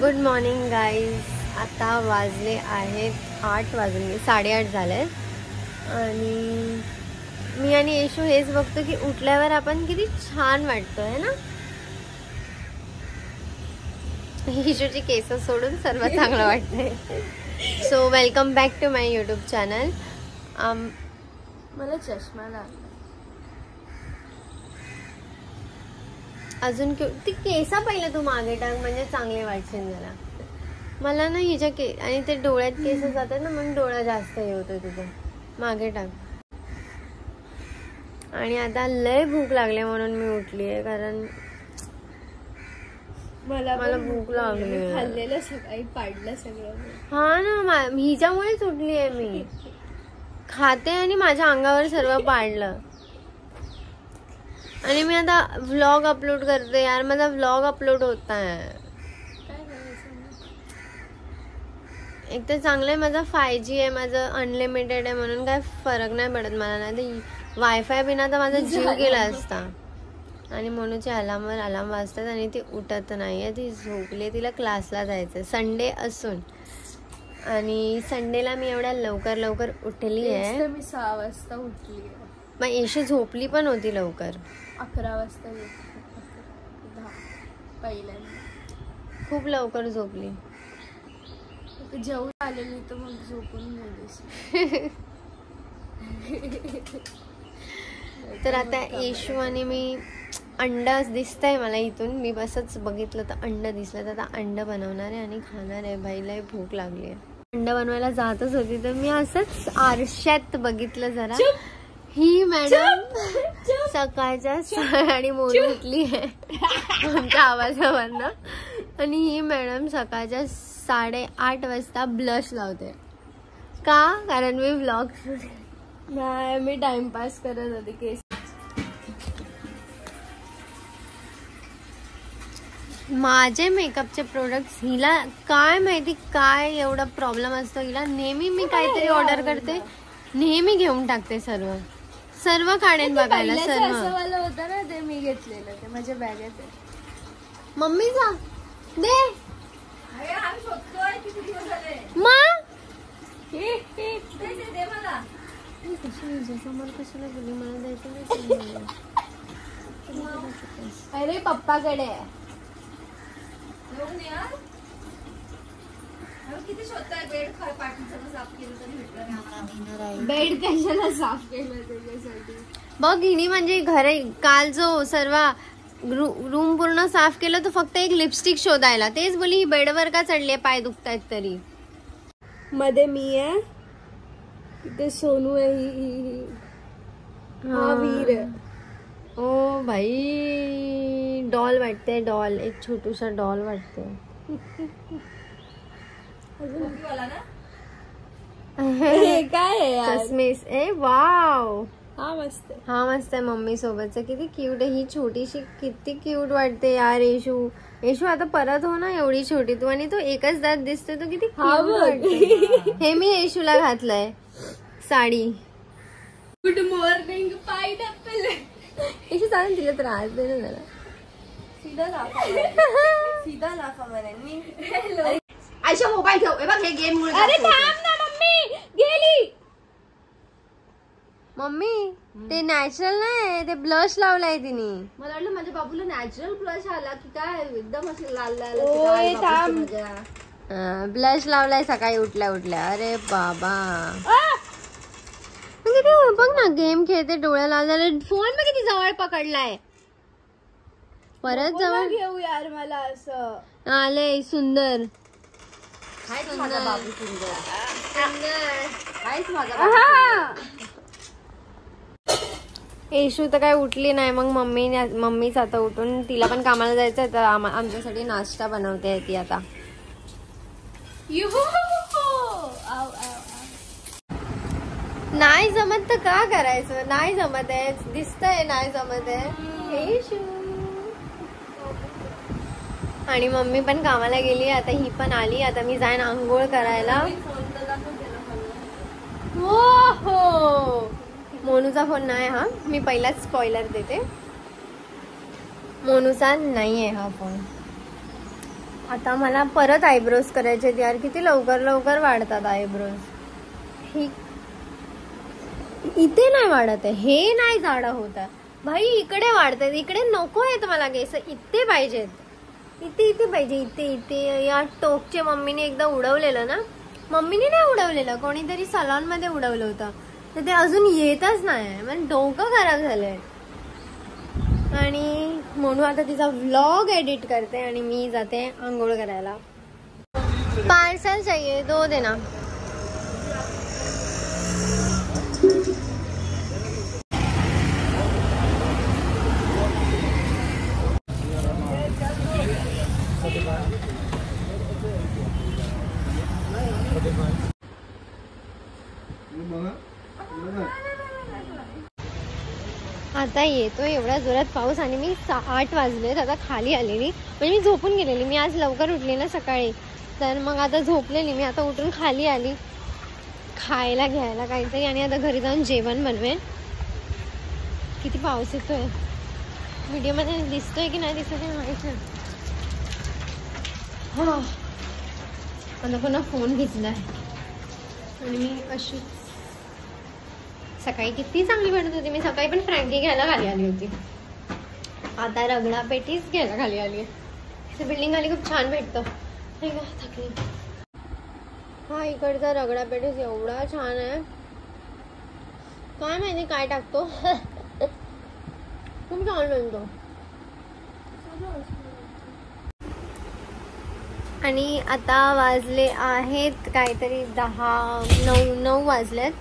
Good morning guys. आता वाजले आहेत 8 वाजले, 8:30 झाले आणि मी आणि येशू हेच बघतो की उठल्यावर आपण किती छान वाटतो है ना. येशूची केस सोडून सर्व चांगलं वाटतंय. So welcome back to my YouTube channel. मला चष्मा लागला अजून. ती केसा पहिले तू मागे टाक म्हणजे चांगले वाटशील जरा. मला ना हिच्या आणि ते डोळ्यात केस जातात ना म्हणून डोळा जास्त हे होतोय तुझं. मागे टाक. आणि आता लय भूक लागली म्हणून मी उठली आहे, कारण मला भूक लागली. खाल्लेलं सकाळी पाडलं सगळं. हा ना, हिच्यामुळेच उठली आहे मी. खाते आणि माझ्या अंगावर सर्व पाडलं. आणि मी आता व्लॉग अपलोड करते यार. माझा व्लॉग अपलोड होत आहे. एक तर चांगलं आहे माझा 5G आहे, माझं अनलिमिटेड आहे म्हणून काय फरक नाही पडत मला. नाही तर वायफाय बिना तर माझा जीव गेला असता. आणि म्हणूनचे अलार्म वाजतात आणि ती उठत नाहीये. ती झोपली, तिला क्लासला जायचं संडे असून. आणि संडेला मी एवढ्या लवकर उठली आहे. मी 6 वाजता उठली. मग येशी झोपली पण होती लवकर. 11 वाजता पहिल्यांदा खूप लवकर झोपली. जेवण आलेली तर मग झोपून गेली. तर आता येशू आणि मी अंडा दिसतंय मला इथून. मी बसच बघितलं तर अंड दिसलं, तर आता अंड बनवणार आहे आणि खाणार आहे. बाईला भूक लागली आहे. अंड बनवायला जातच होती तर मी असंच आरशात बघितलं जरा. ही मॅडम सकाळच्या आणि मोरू उठली आहे आमच्या आवाजावरनं. आणि ही मॅडम सकाळच्या 8:30 वाजता ब्लश लावते. का? कारण मी व्लॉग नाही, मी टाइमपास करत होते. केस माझे मेकअपचे प्रोडक्ट्स हिला काय माहिती काय एवढा प्रॉब्लेम असतो हिला. नेहमी मी काहीतरी ऑर्डर करते, नेहमी घेऊन टाकते सर्व काढेन बघायला. सर्व होतं ना ते मी घेतलेलं, ते माझ्या बॅगेत आहे. मम्मीचा दे समोर कशाला गेली, मला द्यायचं नाही. अरे पप्पाकडे आहे. बेड कशाला साफ केलं त्याच्यासाठी. बघ हिनी म्हणजे घरी काल जो सर्व रूम पूर्ण साफ केलं तर फक्त एक लिपस्टिक शोधायला. तेच बोली ही बेडवर का चढली, पाय दुखतायत तरी. मध्ये मी आहे, इथे सोनू आहे, ही वीर आहे. ओ भाई डॉल वाटते. डॉल एक छोटूसा डॉल वाटते. काय चष्मेस. ए वाव, हा मस्त आहे. मम्मी सोबतच किती क्यूट आहे. ही छोटीशी किती क्यूट वाटते यार. येशू आता परत हो ना एवढी छोटी तू. आणि तो एकच दात दिसतोय, तो किती क्यूट वाटते. हे मी येशूला घातलंय sari. Good morning pineapple. Yeshu चालेल तिला त्रास दे ना जरा. सीधा लाफा म्हणे मी. आयशा मोबाईल ठेव. बघ हे गेम. अरे थांब ना मम्मी, गेली. मम्मी ते नॅचरल नाही, ते ब्लश लावलाय तिने. मला वाटलं माझ्या बाबूला नॅचरल ब्लश आला की काय, एकदम असं लाल ब्लश लावलाय सकाळी उठल्या. अरे बाबा बघ ना, गेम खेळते, डोळ्या लाल झाले. फोन मी किती जवळ पकडलाय. परत जवळ घेऊ यार. मला असं आले सुंदर. येशू तर काय उठली नाही. मग मम्मीच आता उठून तिला पण कामाला जायचंय, तर आमच्यासाठी नाश्ता बनवते ती आता. नाही जमत तर का करायचं. नाही जमत आहे, दिसतंय नाही जमत आहे. येशू आणि मम्मी पण कामाला गेली. आता ही पण आली. आता मी जाईन आंघोळ करायला. हो मोनूचा फोन नाही हा. मी पहिलाच स्पॉइलर देते, मोनूचा नाहीये हा फोन. आता मला परत आयब्रोज करायचे यार. किती लवकर लवकर वाढतात आयब्रोज. ही इथे नाही वाढत आहे, हे नाही जाडं होत आहे भाई. इकडे वाढतात, इकडे नको आहेत मला केस, इथे पाहिजेत. इथे इथे पाहिजे, इथे इथे. या टोकचे मम्मीने एकदा उडवलेलं ना. मम्मीने नाही उडवलेलं, कोणीतरी सलॉन मध्ये उडवलं होतं. तर ते अजून येतच नाही. म्हणजे डोकं खराब झालंय. आणि म्हणून आता तिचा व्लॉग एडिट करते आणि मी जाते आंघोळ करायला. पार्सल चाहिए, दो देना. आता येतो एवढ्या जोरात पाऊस आणि मी 8 वाजलेत आता खाली आलेली. म्हणजे मी झोपून गेलेली. मी आज लवकर उठली ना सकाळी, तर मग आता झोपलेली मी. आता उठून खाली आली खायला घ्यायला काहीतरी आणि आता घरी जाऊन जेवण बनवेन. किती पाऊस येतोय. व्हिडिओ मध्ये दिसतोय की नाही दिसत आहे माहित नाही. हा आता पुन्हा फोन भिजलाय आणि मी अशी सकाळी किती चांगली वाटत होती. मी सकाळी पण फ्रँकी घ्यायला खाली आली होती. आता रगडा पेटीस घ्यायला खाली आली आहे. बिल्डिंग खाली खूप छान भेटतं. थकली. हा इकडचा रगडा पेटीस एवढा छान आहे. काय माहिती काय टाकतो. खूप छान बनतो. आणि आता वाजले आहेत काहीतरी 9 वाजलेत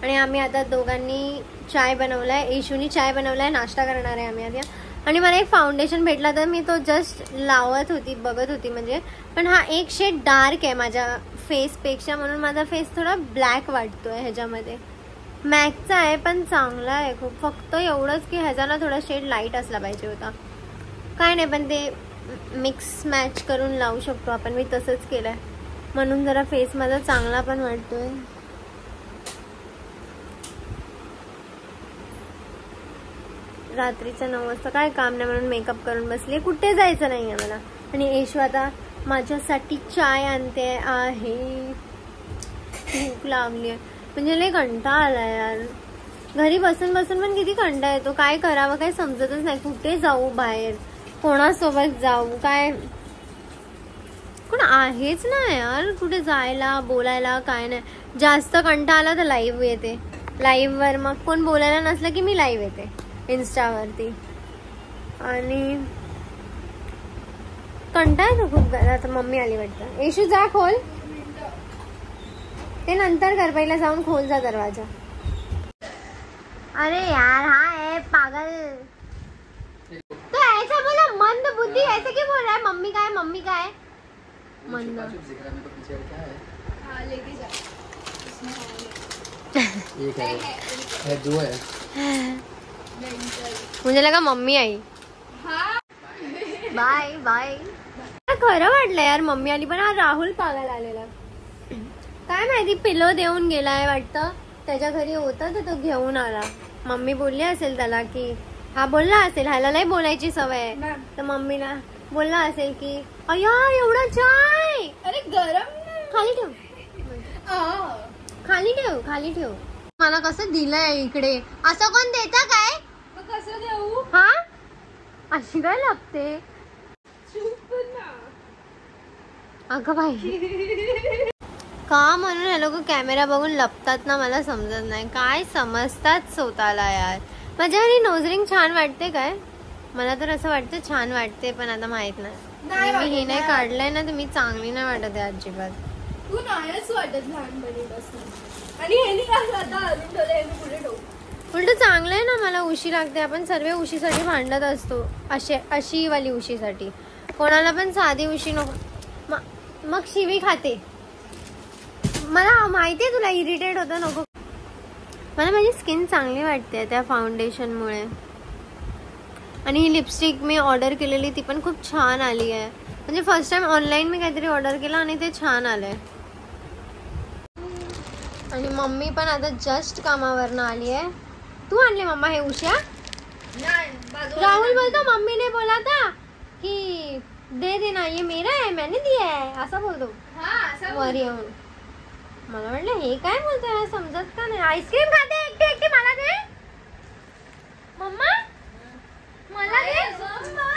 आणि आम्ही आता दोघांनी चाय बनवलाय. येशूनी चाय बनवलाय, नाश्ता करणार आहे आम्ही आता. आणि मला एक फाउंडेशन भेटला तर मी तो जस्ट लावत होती, बघत होती म्हणजे. पण हा एक शेड डार्क आहे माझ्या फेसपेक्षा, म्हणून माझा फेस थोडा ब्लॅक वाटतोय ह्याच्यामध्ये. मॅकचा आहे पण चांगला आहे खूप. फक्त एवढंच की ह्याचा ना थोडा शेड लाईट असला पाहिजे होता. काय नाही पण ते मिक्स मॅच करून लावू शकतो आपण. मी तसंच केलंय म्हणून जरा फेस माझा चांगला पण वाटतोय. रात्रीचं 9 वाजता काय काम नाही म्हणून मेकअप करून बसली. कुठे जायचं नाहीये मला. आणि येशू आता माझ्यासाठी चाय आणते आहे. भूक लागली आहे म्हणजे लय कंटाळा आलाय यार. घरी बसून बसून पण किती कंटाळा येतो. काय करावं काय समजतच नाही. कुठे जाऊ बाहेर, कोणासोबत जाऊ, काय कोण आहेच ना यार कुठे जायला बोलायला. काय नाही. जास्त कंटाळा आला तर लाईव्ह येते. लाईव्ह वर मग कोण बोलायला नसलं की मी लाईव्ह येते इन्स्टावरती. आणि कंटाळा येतो खूप. आता मम्मी आली वाटतं. येशू जा खोल. ते नंतर कर, पहिला जाऊन खोल जा दरवाजा. अरे यार हा है पागल. तो ऐसा बोला मंद बुद्धि. ऐसे क्यों बोल रहा है. मम्मी का है, मम्मी का है. मंद मुझे लगा मम्मी आई. Bye bye. खरं वाटलं यार मम्मी आली. पण हा राहुल पागल आलेला. काय माहिती पिलो देऊन गेलाय वाटतं. त्याच्या घरी होता तर तो घेऊन आला. मम्मी बोलली असेल त्याला की हा बोलला असेल ह्याला लय बोलायची सवय आहे. तर मम्मीला बोलला असेल की अय्या एवढा चाय. अरे गरम खाली ठेव, खाली ठेव, खाली ठेव. मला कसं दिलंय इकडे. असं कोण देता काय. कसं देऊ. हा अशी काय लागते. अगं बाई का म्हणून हे लोक कॅमेरा बघून लपतात ना. मला समजत नाही काय समजतात स्वतःला यार. माझ्या घरी नोजरिंग छान वाटते काय. मला तर असं वाटतं छान वाटते पण आता माहित नाही. मी हे नाही काढलंय ना तर मी चांगली नाही वाटत आहे अजिबात. तू नाहीच वाटत लहानपणीपासून. आणि ह्यानी काय आता अजून ठेवलं हे पुढे ठेवू. उलट चांगलं आहे ना. मला उशी लागते. आपण सर्व उशीसाठी भांडत असतो. अशी वाली उशीसाठी. कोणाला पण साधी उशी नको. मग शिवी खाते. मला माहितीये तुला इरिटेट होतं नको. मला माझी स्किन चांगली वाटते त्या फाउंडेशन मुळे. आणि ही लिपस्टिक मी ऑर्डर केलेली ती पण खूप छान आली आहे. म्हणजे फर्स्ट टाइम ऑनलाईन मी काहीतरी ऑर्डर केलं आणि ते छान आलंय. आणि मम्मी पण आता जस्ट कामावरनं आली आहे. तू आणले मम्मा हे उश्या. राहुल बोलतो मम्मीने बोला था की दे ना, ये मेरा है, मैंने दिया है असं बोलतो हा वर येऊन. मला म्हटलं हे काय बोलतोय, समजत का नाही. आईस्क्रीम खाते एकटी एकटी, मला दे मम्मा, मला दे मम्मा.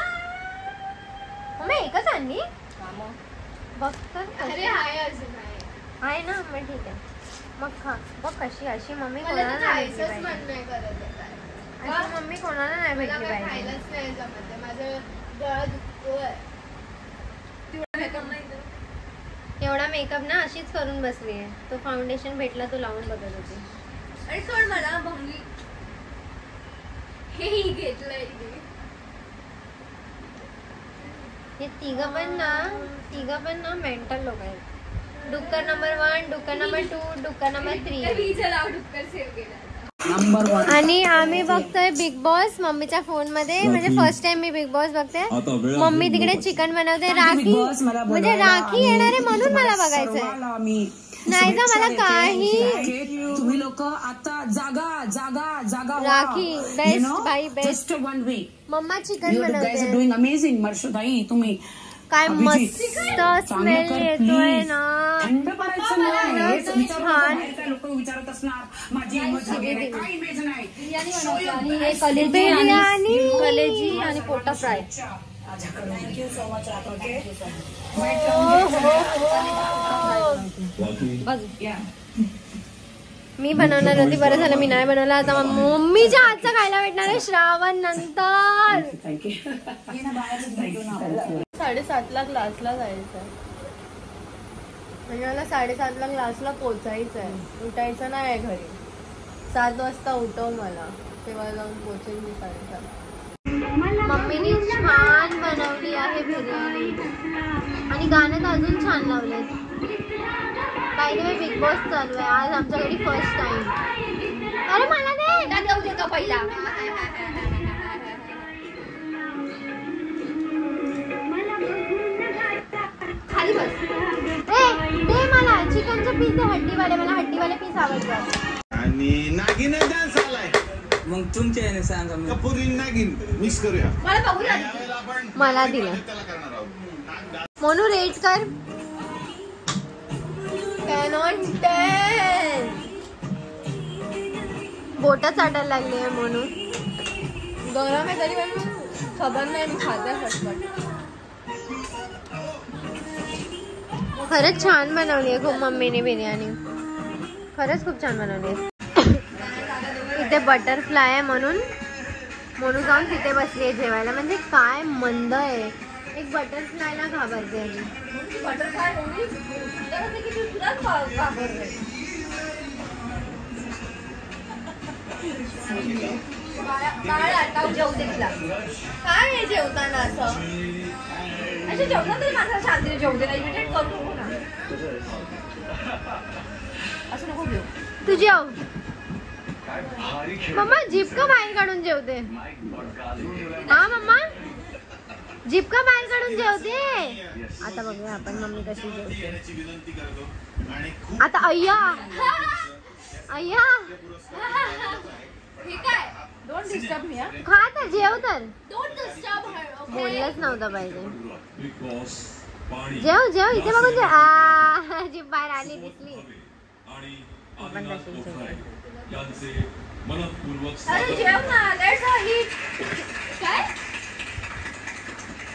एकच आणली बघ तर. अरे हाय अजून आहे ना मग ठीक आहे. मग खा बघ कशी. अशी मम्मी मला कोणाला तर नाही खायचंच भेटली मन पाहिजे. नाही करत आहे. अशी मम्मी कोणाला नाही मला भेटली काय पाहिजे. खायलाच नाही जमत आहे. माझं गळा दुखतोय. एवढा मेकअप ना अशीच करून बसली आहे. तो फाउंडेशन भेटला तो लावून बघत होती. आणि सोड मला भंगी हे घेतलंय हे तिघं पण ना मेंटल लोक आहेत. डुक्कर नंबर 1, डुक्कर नंबर 2, डुक्कर नंबर 3. आणि आम्ही बघतोय बिग बॉस मम्मीच्या फोन मध्ये. म्हणजे फर्स्ट टाइम मी बिग बॉस बघते. मम्मी तिकडे चिकन बनवते. राखी म्हणजे राखी येणार आहे म्हणून मला बघायचंय. नाही का मला काही. तुम्ही लोक आता जागा जागा जागा. राखी बेस्ट भाई बेस्ट. मम्मा चिकन बनवते. Doing amazing. मर्षदाई तुम्ही काय मस्त स्मेल येतोय ना. थंड करायचं नाही. छान लोक विचारत असणार माझी इमेज वगैरे. काय इमेज नाही. बिर्याणी कलेजी आणि पोटा फ्राय. Thank you so much. मी बनवणार होती, बरं झालं मी नाही बनवलं. आता मम्मीच्या हातचा खायला भेटणार आहे श्रावण नंतर. 7:30ला क्लासला जायचं म्हणजे मला 7:30ला क्लासला पोचायचं आहे. उठायचं नाही घरी. 7 वाजता उठव मला, तेव्हा जाऊन पोचेल मी 7:30. मम्मीने छान बनवली आहे बिर्याणी. आणि गाणं तर अजून छान लावलेत. By the way big boss चालू आहे आज आमच्या घरी फर्स्ट टाइम. अरे मला दे का पहिला. खाली बस. दे मला चिकनचे पीस दे. हड्डीवाले, मला हड्डीवाले पीस आवडतात. आणि नागिन डान्स आलाय. मग तुमच्या याने सांगा. कपुरी नागिन मिक्स करूया. मला बघू द्या. मला दिलं. त्याला करणार आहोत. मोनू रेट कर. 10 on 10. बोटा चाटायला लागली आहे मोनू. गरम आहे तरी पण खबर नाही मी खाते फटफट. खरंच छान बनवली आहे खूप मम्मीने बिर्याणी. खरंच खूप छान बनवली आहे. इथे बटरफ्लाय आहे म्हणून मोनू जाऊन तिथे बसली आहे जेवायला. म्हणजे काय मंद आहे. एक बटरफ्लायला घाबरते आधी. बटरफ्लाय जेवू दे तिला. काय आहे जेवताना असं. असे जेवताना तरी माणसाला शांतीने जेवू दे. इमिटेट करू नको ना. असं नको घेऊ. तू जेव. मम्मा जीप का बाहेर काढून जेवते. हा मम्मा जीप का बाहेर काढून जेवते. आता बघूया आपण मम्मी कशी जेवते. आता अय्या अय्या ठीक आहे. Don't disturb me. खा तर जेव तर. Don't disturb her. बोललंच नव्हतं पाहिजे. जेव जेव इथे बघून जेव. जीप बाहेर आली दिसली. पण तशीच जेवते. अरे जेव ना. Let's hit. काय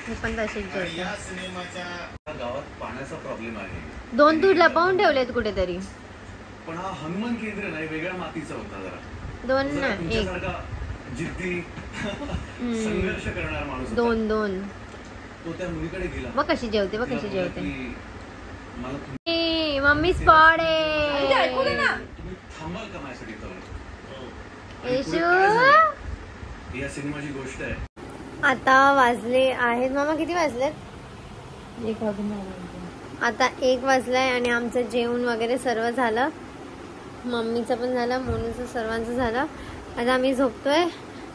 मी पण तशीच जेवते. या सिनेमाच्या गावात पाण्याचा प्रॉब्लेम आहे. 2 तूर लपवून ठेवलेत कुठेतरी. पण हा हनुमान केंद्र नाही, वेगळ्या मातीचा होता. जरा 2 ना 1. तुमच्यासारखा जिद्दी संघर्ष करणारा माणूस होता. 2 तो त्या मुलीकडे गेला. बघ कशी जेवते. बघ कशी जेवते. मला मम्मी स्पॉट ऐकू दे आहे. ना. तुम्ही थांबाल का माझ्यासाठी जाऊन? येशू या सिनेमाची गोष्ट आहे. आता वाजले आहेत मामा. किती वाजलेत. 1 वाजून. आता 1 वाजलाय आणि आमचं जेवण वगैरे सर्व झालं. मम्मीचं पण झालं, मोनूचं सर्वांचं झालं. आता आम्ही झोपतोय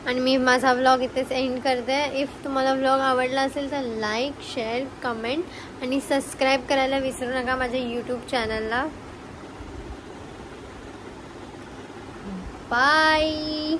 आणि मी माझा व्लॉग इथेच एंड करते. इफ तुम्हाला व्लॉग आवडला असेल तर लाईक, शेअर, कमेंट आणि सबस्क्राईब करायला विसरू नका माझ्या यूट्यूब चॅनलला. बाय.